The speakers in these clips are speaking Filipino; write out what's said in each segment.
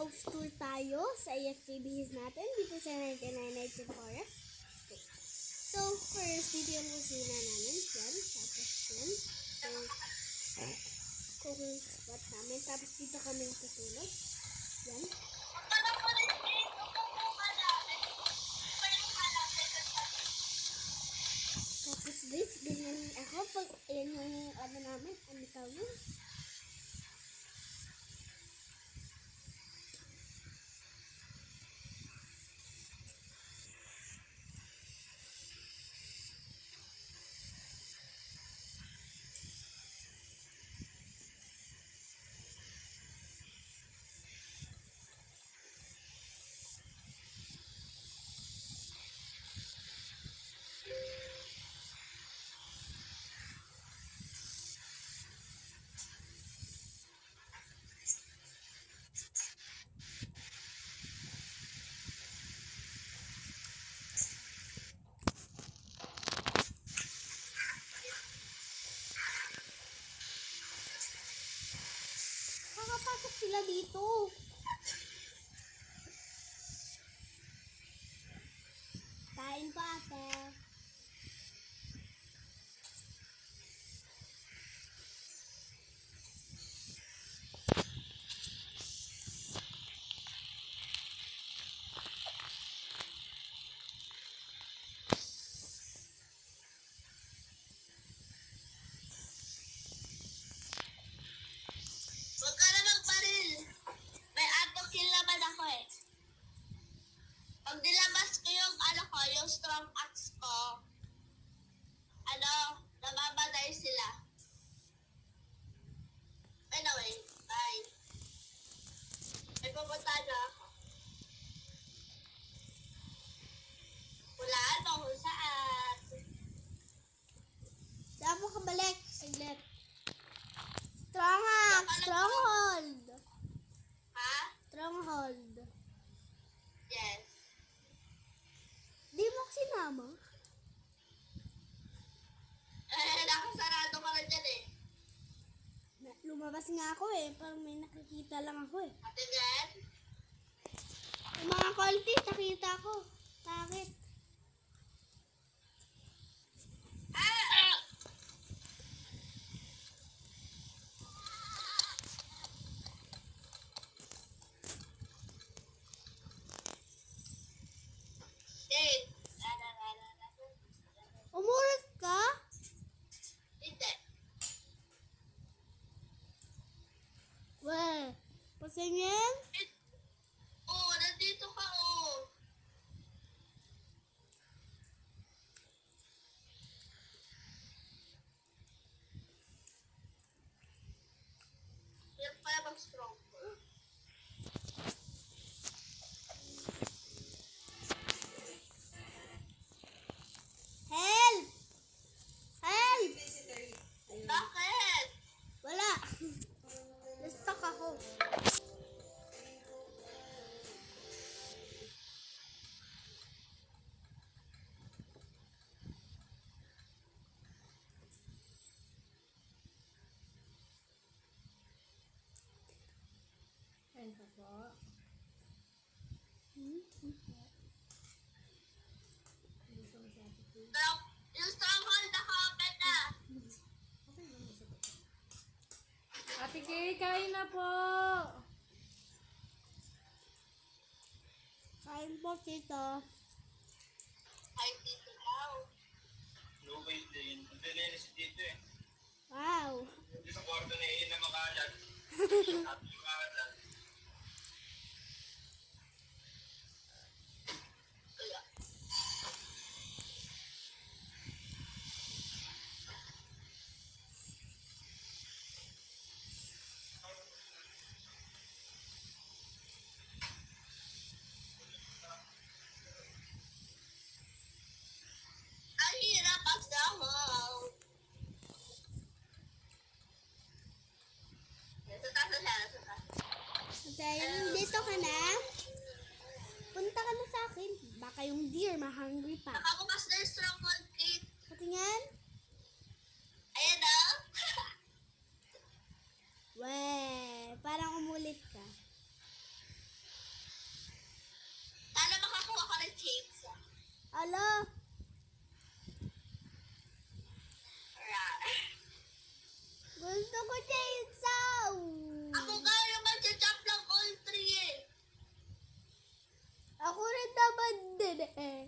house tour tayo sa AFKBs natin dito sa 99 Nights in Forest. Okay. So, first, dito yung kusina namin. Yan. Tapos yan. Cooking spot namin. Tapos dito kami tutulog. Yan. Tapos this, ganyan ako. Pag, yan yung ano namin, ano tawag? Nakapasok sila dito. Kain pa ate. Huwag ka na magbaril. May auto-kill naman ako eh. Pag nilabas ko yung yung strong axe ko, namamatay sila. Anyway, bye. May pupunta na ako. Hulaan mo kung saan. Saan mo kabalik? Saglit. Stronghold. Ha? Stronghold. Yes. Di mo ako sinama? Nakasarado ka na dyan eh. Lumabas nga ako eh. Parang may nakikita lang ako eh. Ate Jen? Yung mga kultis, nakita ko. Bakit? Jade. Umulat ka? Hindi. Weh, pasingin? Oo, nandito ka oh. Yan pala mag-strong. Help! Help! Bakit? Wala. Stuck ako. Ayun pa po. Yung stronghold naka-open na. Ate Kay, kain na po. Kain po, tito. Ay, dito daw. No way din. Hindi na si Tito eh. Wow. Hindi sa kwarto na iin na makalat. At makalat. Kaya. Ang hirap mag-stronghold. Nasa taas na siya, nasa taas. Dahil nandito ka na, punta ka na sa akin. Baka yung deer ma-hungry pa. Nakabukas na yung stronghold gate. Patingin? Ayan na. Weh, parang umulit ka. Ala, gusto ko chainsaw. Ako kaya mag-chop lang all three eh. Ako rin naman din eh.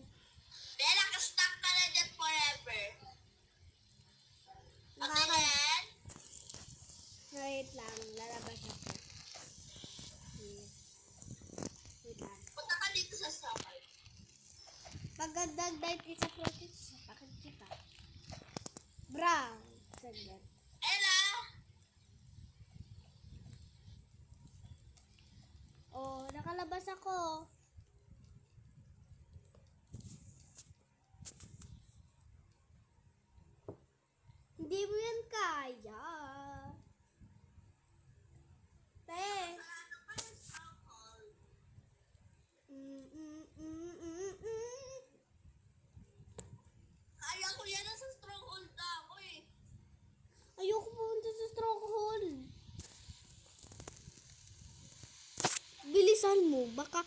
Kaya nakastack ka na dyan forever. Okay Nakaka- then? Wait lang, lalabas ako. Wait lang. Punta ka dito sa summer. Magandang night isa protein sa pakit kita. Brown. Saglit. Ella! Oh, nakalabas ako. Hindi mo yan kaya. Te. Ano pa yung stronghold? Mm. Kaya ko yan nasa stronghold na ako eh. Ayoko pumunta sa stronghold. Bilisan mo, baka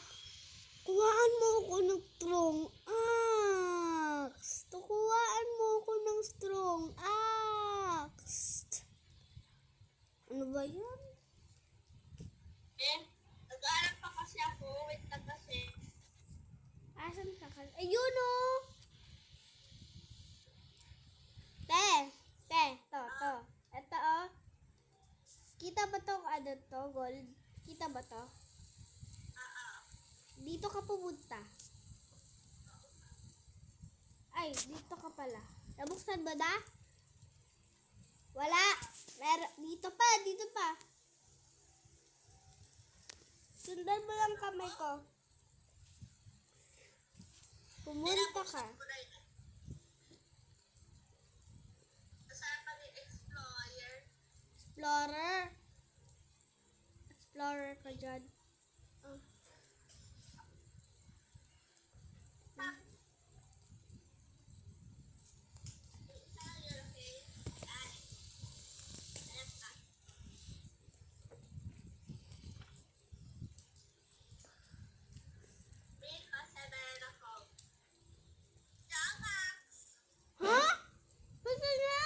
kuhaan mo ako ng strong axe. Tukuhaan mo ako ng strong axe. Ano ba yan? Eh, nag-aaral pa kasi ako. Wait lang kasi. Asan ka kasi? Ayun o! Te, to. Ito o. Kita ba to ano to, gold? Kita ba to? Dito ka pumunta. Ay, dito ka pala. Nabuksan mo na? Wala. Dito pa. Sundan mo lang kamay ko. Pumunta ka. Kasama pa ni Explorer. Explorer ka dyan. Oh. Ha? Gusto niya?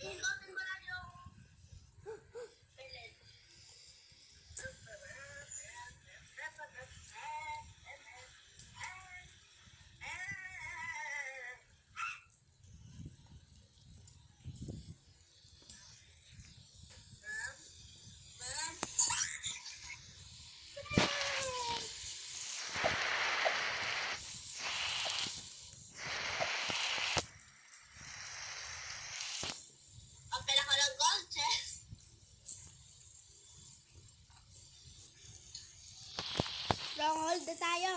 Ikotin mo lang yung pellet. Ang pinaka ng gold chest. Stronghold na tayo.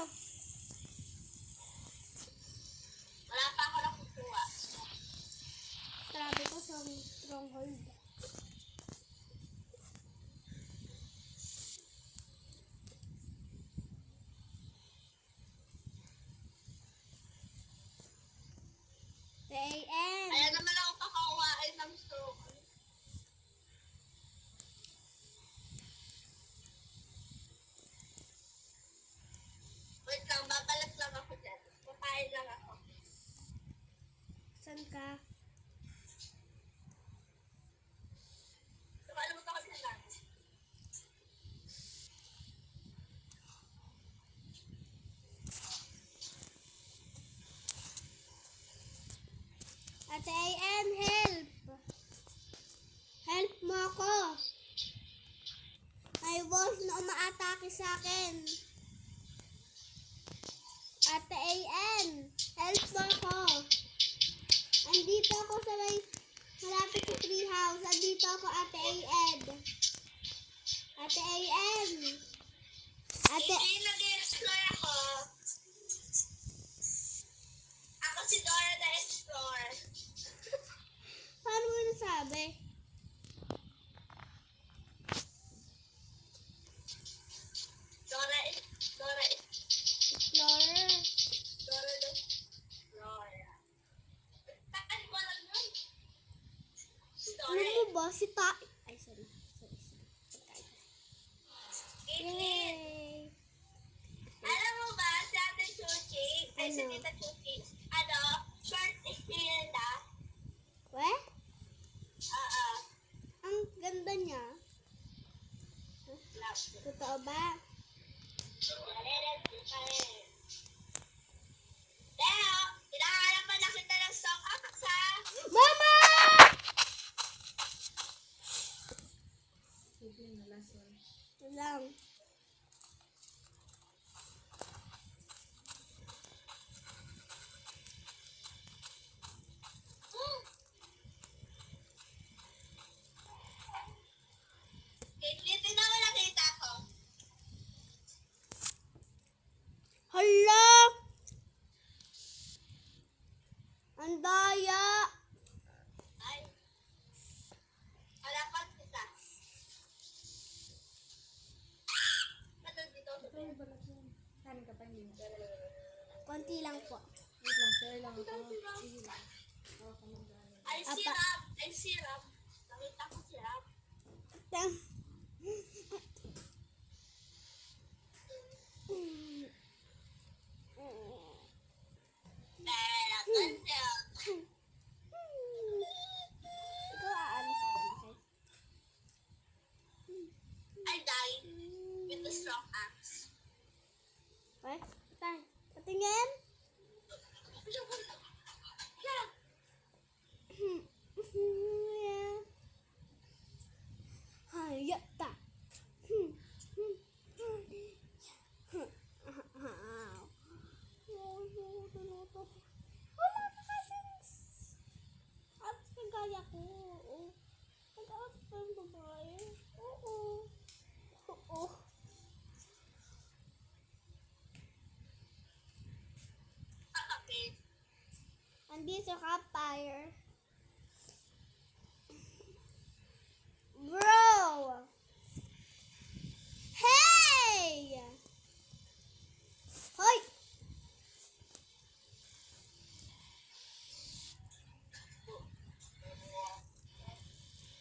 Wala pa ako nakukuha. Sabi ko sa stronghold. TAN. Kaya naman ako kakawain ng stroke. Wait lang, babalik lang ako dyan. Kakain lang ako. Saan ka? Nakalimutan ko din lang. Ate AN, help! Help mo ako! May boss na umaatake sa akin. Ate AN, help mo ako! Andito ako sa may malapit sa treehouse. Andito ako, Ate AN. Ate AN! Ate... Hindi nag-explore ako. Ako si Dora the Explorer. Paano mo nasabi? Dora Explorer. Dora the Totoo ba? Leo, hinahanap pa na kita ng stock apps ha. Mama! Sige na, last one. Ito lang. Dito na mo nakita ko. Hala! Ang daya! Ay. Halapan kita. Ba't dito? Ito yung balat yan. Kanin ka pa, hindi mo. Konti lang po. Wait lang, share lang ako. Sige lang. Ako ka mag-ano. Ay, syrup. Ay, syrup. Nakita ko syrup. Tang- Pero, conceal. Ikaw aano sa akin. I died with the strong axe. Okay? Tay, patingin. Yeah. Hayata. Wala na kasing apps na gaya ko. Nag-apps pa yung babae. Oo. Oo. Okay. Andito ka, fire. Bro! Hey! Hoy!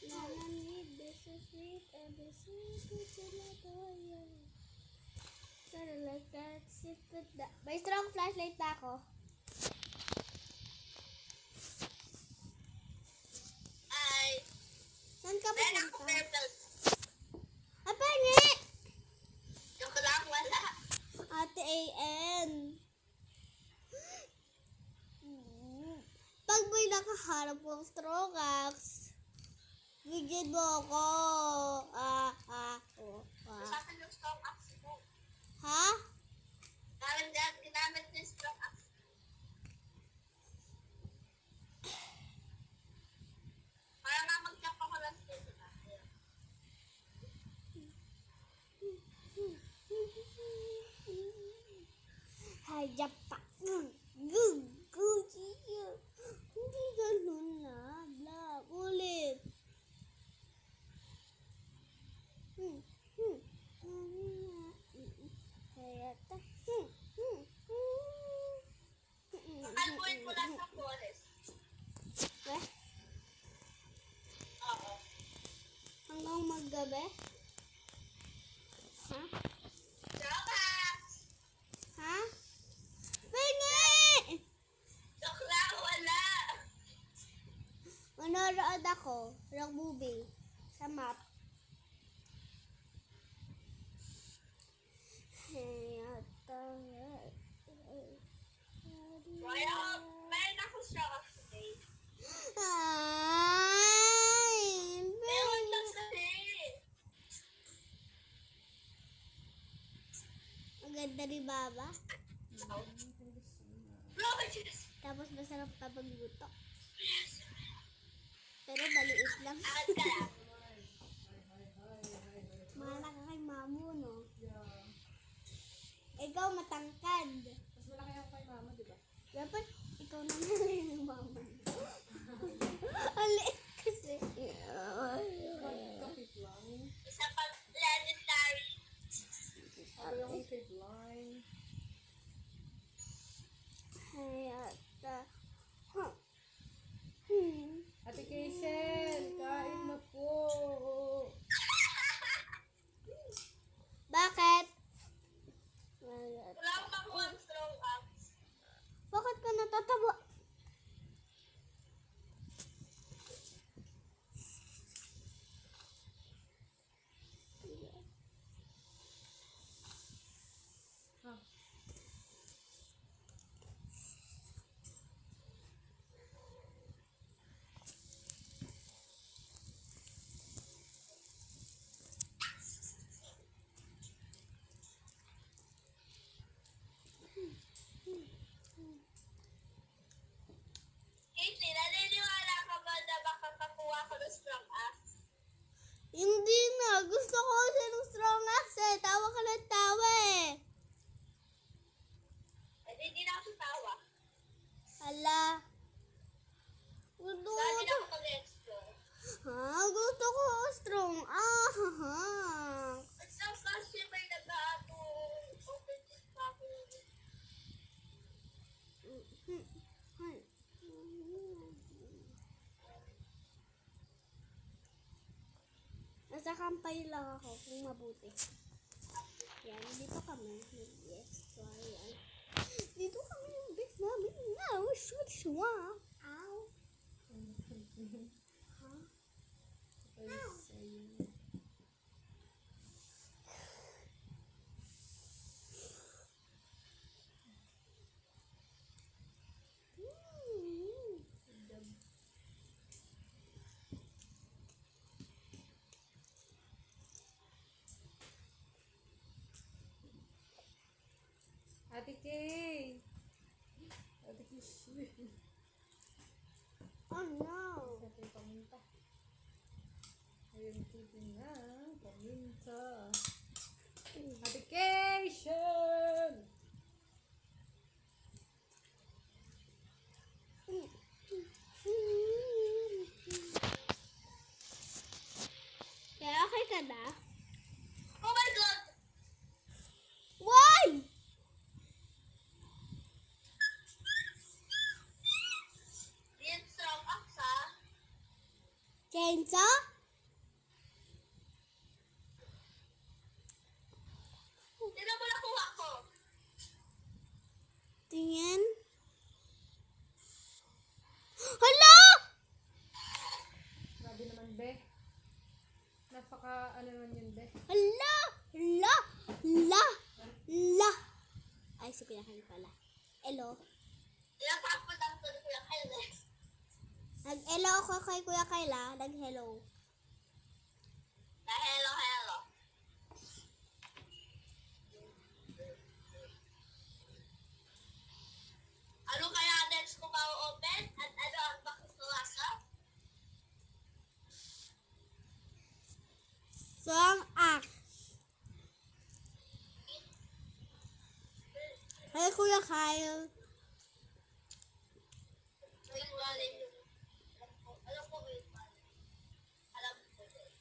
Lalamig, this is sweet, every sweet gelato, Sort of like that, sip with that. May strong flashlight na ako. Ay, Saan ka meron ako pupunta? purple. Apengi! Joke lang, wala. Ate AN. Pag may nakaharap ng Strogax, bigyan mo ako. Usapan yung strong axe mo. Ha? Parang dyan, ginamit yung strong axe. Para nga mag-jump ako lang dito. Hayap pa. Gug, gug, hindi ganun na. Bla, ulit. Hayata. Kakalbuhin ko lang sa forest. Eh, Oo. hanggang maggabi? Ha? Strong axe! Ha? Pingi! Joke lang, wala. Manonood ako ng movie sa map. Royal, meron ako strong axe today. Ay! Meron lang today. Ang ganda ni Baba. Bro, just Tapos masarap pa pagluto. Pero maliit lang. akad ka lang. Mahal ka kay Mamu, no? Ikaw matangkad. Mas malaki ako kay mama, di ba? Dapat ikaw na lang yung mama. Ang liit kasi. Kapit lang. Isa pang legendary. Sabi akong kapit line. Hayata. Ate Kaysel, kain na po. Magkakampay lang ako kung mabuti. Yan, dito kami. Yes, so ayan. Dito kami yung base namin. Now, shwa. Ow. Ha? Tapos, ayun. Hmm. Ate Kay! Ate Kay, shit. Oh no. Ate Kay, paminta. Ayun, titingnan. Paminta. Ate Kay, shit! Kaya okay ka na? Oh my God! Why? Yan strong axe, ha? Chainsaw? Tignan mo nakuha ko. Tingin. Hala! Grabe naman, be. Napaka, ano naman yun, be. Hala! Hala! Hala! Hala! Ay, si Kuya Kyle pala. Hello. Ilang kapot ang tuloy ko yung Kyle. Nag-hello ako kay Kuya Kyle, ah. Nag-hello. Na hello, hello. Ano kaya next ko ma-open? At ano ang bakit ko asa? Song act. Hey, Kuya Kyle. Yung wallet yung... Alam ko yung wallet. Alam ko yun.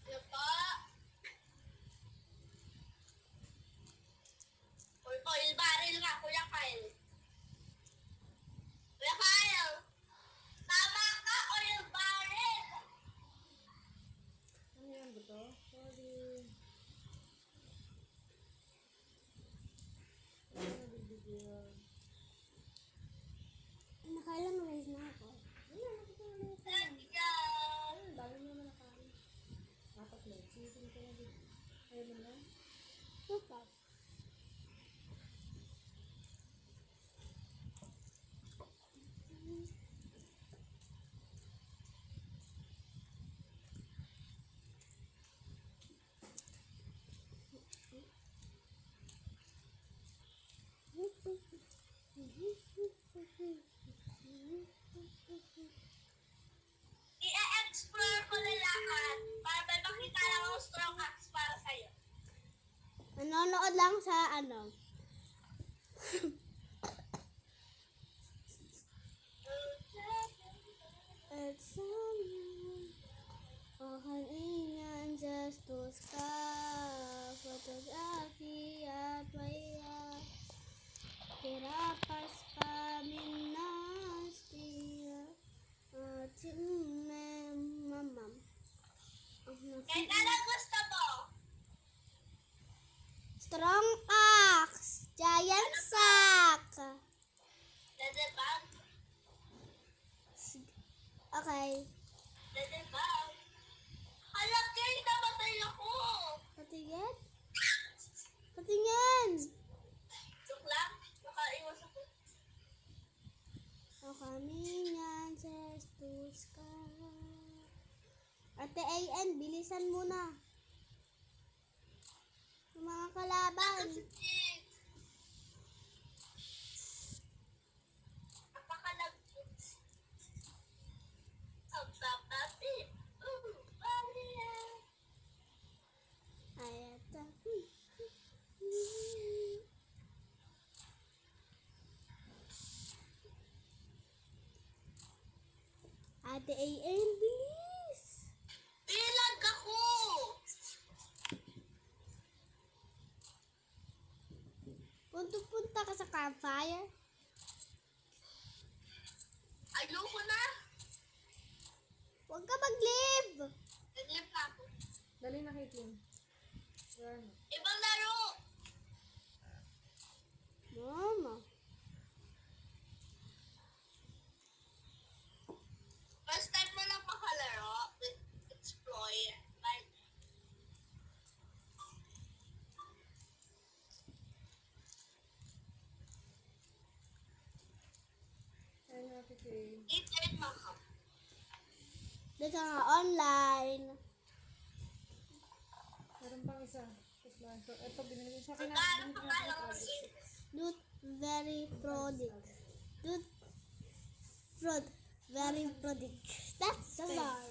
Ano pa? Oil barrel nga, Kuya Kyle. Kuya Kyle! Tama ka, oil barrel! Ano yan ba to? Sorry. Ano na bibigyan? Nakailang raise na ako. Wala, nakakalimutan. Let's go! Ayun, dami mo naman nakain. Apat na. Sisin ko na dito. Ayun mo na. Super. I-explore ko na lahat para may makita lang ang strong axe para sa'yo. Nanonood lang sa ano. At sana kahalingan sa stuska fotografi at maya kirapas paminastia at mamam. Kahit anong gusto mo. Strong axe, giant sack. Dadabang. Okay. Dadabang. Hala, Kay, namatay ako. Patingin? Patingin! Joke lang. Nakaiwas ako. O kami niyan sa stuska. Ate AN, bilisan mo na. Yung mga kalaban. Napakalagpit. Ang tapati. Maria. Ayata. Ate AN, bilis! Ilag ako. Punta ka sa campfire. Ayoko na. Huwag ka mag-leave! Caitlin? Where na? Ibang laro! Mama. First time mo lang makalaro with Explorer. Like, Ayun na, Kiki. i-turn mo ko. Dito nga online. Meron pang isa. Tapos lang. So, ito, binili ko sa akin na. Magkano Binili ko pa na lang sa kasi? Dude, very product. Dude, very product. That's the bar.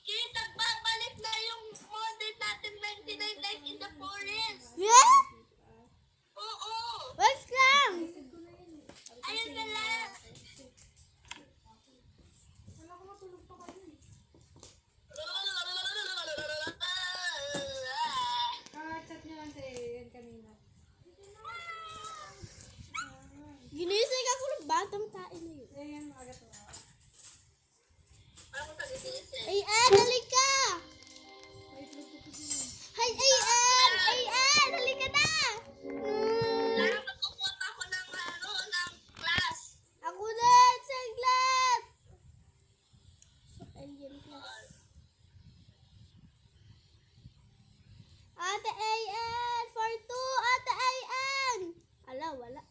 Kaya nagbabalik na yung model natin 99 Night in the Forest. Yeah? Oo! What's lang? Ayun na lang! Wala ko matulog pa kayo. Chat niya lang si Ian kanina. Ginising ako ng batang tain na yun. Ian, aga to. Parang taginisip. Ay, dali ka! Wait, look ko yun. Hi, dali ka na! Parang magkukuha ako ng class. Ako na, saglat! So, alien class. Ate Ayan! For two, Ate Ayan! Ala, wala na.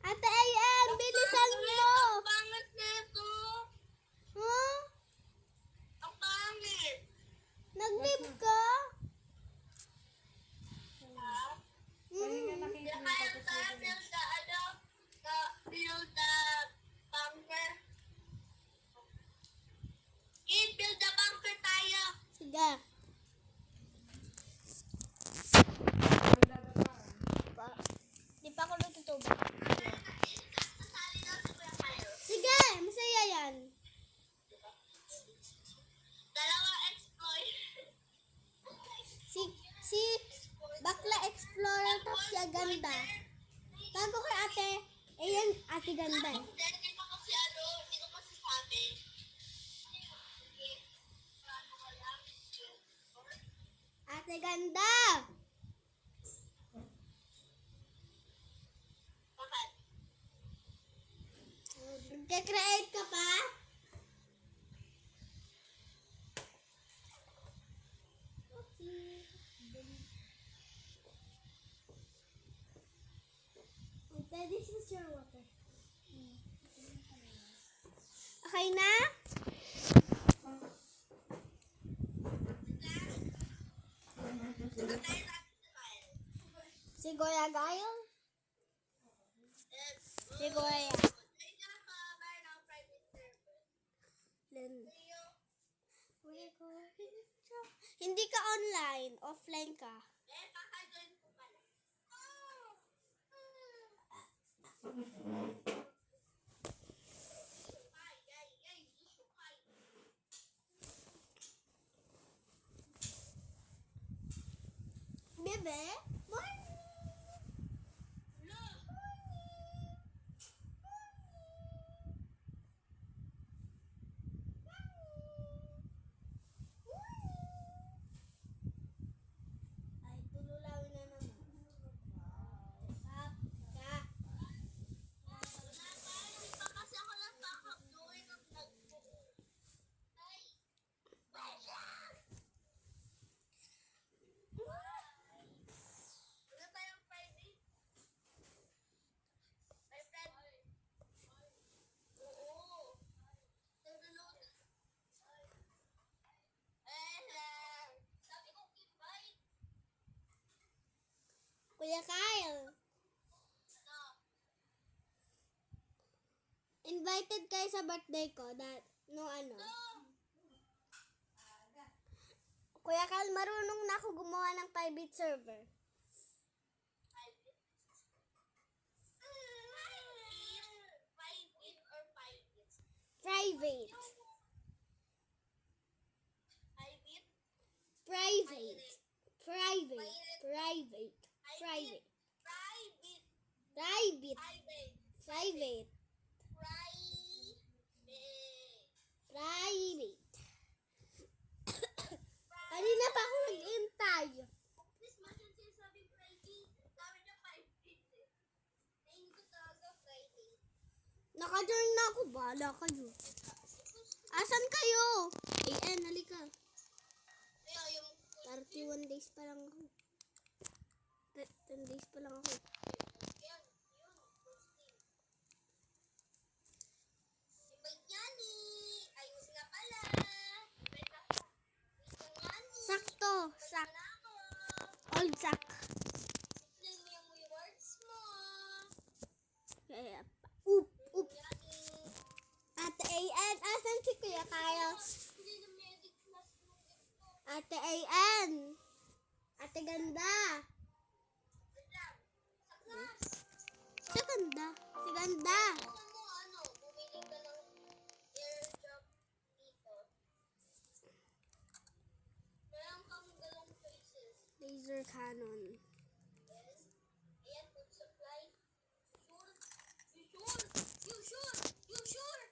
Ate Ayan, bilisan mo! Ang pangit nito. Huh? Ang pangit. Nag-leave ka? Kanina na Hindi Caitlin, kaya tapos tayo Caitlin. build the bunker. Kid, build the bunker tayo. Sige. Wala ba pa? Di pa ako natutubo. Sasali na si Kuya Kyle. Sige, masaya yan. Dalawang exploit. Si Bakla Explorer tapos si Aganda. Tago kay ate. Ayan, ate ganda eh. Hindi ko kasi hindi ko kasi sabi. Ate ganda! Bakit? Nagka-create ka pa? Okay, this is your water. Okay na? Si Goya Gail? Si Goya. Len. Hindi ka online. Offline ka. Bebe? Morning! Ay, tululawin na naman. Stop ka. Kuya Kyle, invited kayo sa birthday ko. Ano? Kuya Kyle, marunong na ako gumawa ng private server. Private. Private. Private. Private. Private. Private. Private. Private. Bahala kayo. Asan kayo? AN, halika. Kaya yung 31 days pa lang ako. 10 days pa lang ako. yan, yun, posting. Si Bagyani, ayos nga pala. Wait lang. Bagyani. Sakto. Sak. Na ako. Old sak. Explain mo yung words mo. Kaya pa. Oop. Bagyani. Ate AN, asan si Kuya Kyle? Hindi na medic class mo ito. Ate AN. Ate ganda. Wait lang. Sa class. Si ganda. Si ganda. Gusto mo ano, bumili ka ng airdrop dito. Meron kang dalawang faces. Laser cannon. Yes. Ayan, food supply. Sure? You sure? You sure? You sure?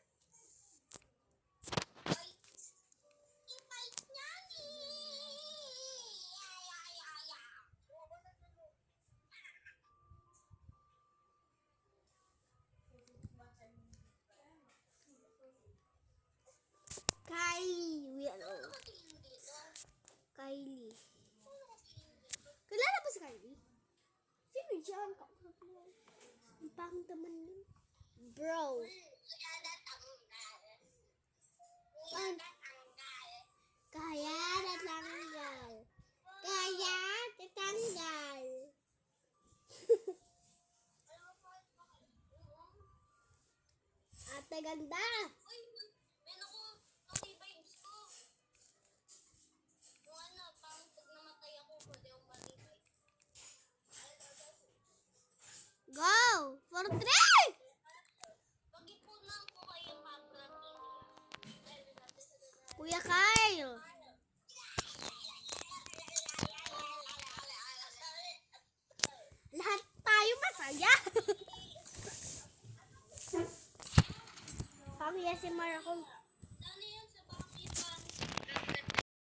Wait. Invite niya ni. Ay, ay, ay, ay. Wala na tulog. Kylie. Ano nakatingin dito? Kylie. Ano nakatingin dito? Kilala ba si Kylie? Sino siya? Ang pangit naman yun. Bro. Kaya natanggal. Ay. Natanggal. Kaya natanggal. Kaya natanggal. Ate ganda.